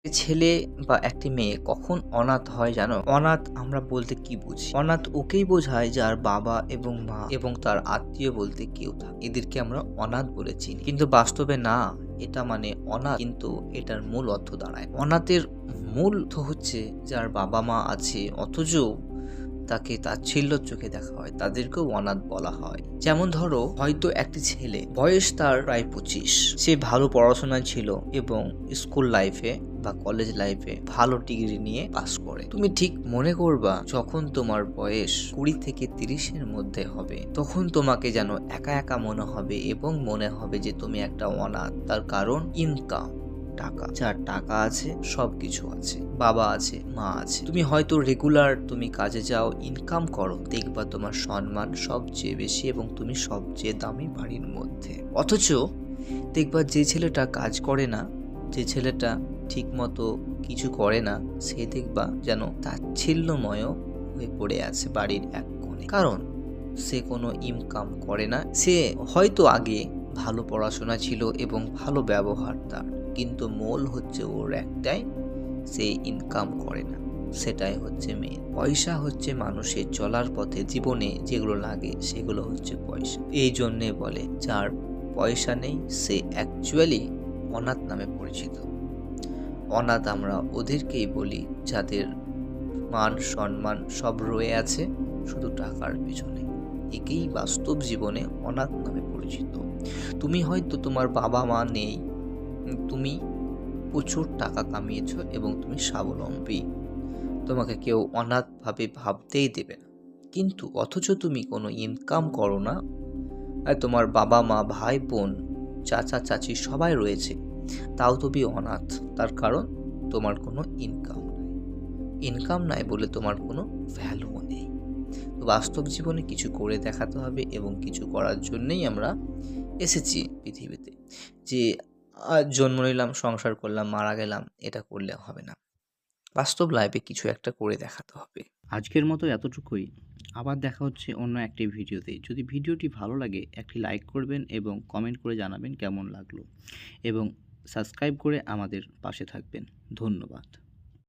একটি ছেলে বা একটি মেয়ে কখন অনাথ হয় জানো? অনাথ আমরা বলতে কি বুঝি? অনাথ ওকেই বোঝায় যার বাবা এবং মা এবং তার আত্মীয় বলতে কেউ থাকে, এদেরকে আমরা অনাথ বলে চিনি। কিন্তু বাস্তবে না, এটা মানে অনাথ কিন্তু এটার মূল অর্থ দাঁড়ায়। অনাথের মূল অর্থ হচ্ছে যার বাবা মা আছে অথচ তাকে তাচ্ছিল্যের চোখে দেখা হয়, তাদেরকেও অনাথ বলা হয়। যেমন ধরো, হয়তো একটি ছেলে, বয়স তার প্রায় 25, সে ভালো পড়াশোনায় ছিল এবং স্কুল লাইফে বা কলেজ লাইফে ভালো ডিগ্রি নিয়ে পাস করে। তুমি ঠিক মনে করবা যখন তোমার বয়স 20 থেকে 30-এর মধ্যে হবে, তখন তোমাকে যেন একা একা মনে হবে এবং মনে হবে যে তুমি একটা অনাথ। তার কারণ ইনকাম, টাকা, যার টাকা আছে সবকিছু আছে, বাবা আছে, মা আছে। তুমি হয়তো রেগুলার তুমি কাজে যাও, ইনকাম করো, দেখবা তোমার সম্মান সবচেয়ে বেশি এবং তুমি সবচেয়ে দামি বাড়ির মধ্যে। অথচ দেখবা যে ছেলেটা কাজ করে না, যে ছেলেটা ঠিক মতো কিছু করে না, সে দেখবা যেন তাচ্ছিল্যময় হয়ে পড়ে আছে বাড়ির এক কোণে। কারণ সে কোনো ইনকাম করে না। সে হয়তো আগে ভালো পড়াশোনা ছিল এবং ভালো ব্যবহার তার, কিন্তু মূল হচ্ছে ওর একটাই, সে ইনকাম করে না। সেটাই হচ্ছে মেন। পয়সা হচ্ছে মানুষের চলার পথে জীবনে যেগুলো লাগে সেগুলো হচ্ছে পয়সা। এই জন্যে বলে যার পয়সা নেই সে অ্যাকচুয়ালি অনাথ নামে পরিচিত। অনাথ আমরা ওদেরকেই বলি যাদের মান সম্মান সব রয়ে আছে শুধু টাকার পেছনে। একেই বাস্তব জীবনে অনাথ নামে পরিচিত। তুমি হয়তো তোমার বাবা মা নেই, তুমি প্রচুর টাকা কামিয়েছ এবং তুমি স্বাবলম্বী, তোমাকে কেউ অনাথ ভাবে ভাবতেই দেবে না। কিন্তু অথচ তুমি কোনো ইনকাম করো না, আর তোমার বাবা মা ভাই বোন চাচা চাচি সবাই রয়েছে, তাও তুমি অনাথ। তার কারণ তোমার কোনো ইনকাম নাই। ইনকাম নাই বলে তোমার কোনো ভ্যালুও নেই। তো বাস্তব জীবনে কিছু করে দেখাতে হবে এবং কিছু করার জন্যই আমরা এসেছি পৃথিবীতে। যে জন্ম নিলাম, সংসার করলাম, মারা গেলাম, এটা করলে হবে না। বাস্তব লাইফে কিছু একটা করে দেখাতে হবে। আজকের মতো এতটুকুই। আবার দেখা হচ্ছে অন্য একটি ভিডিওতে। যদি ভিডিওটি ভালো লাগে একটি লাইক করবেন এবং কমেন্ট করে জানাবেন কেমন লাগলো এবং সাবস্ক্রাইব করে আমাদের পাশে থাকবেন। ধন্যবাদ।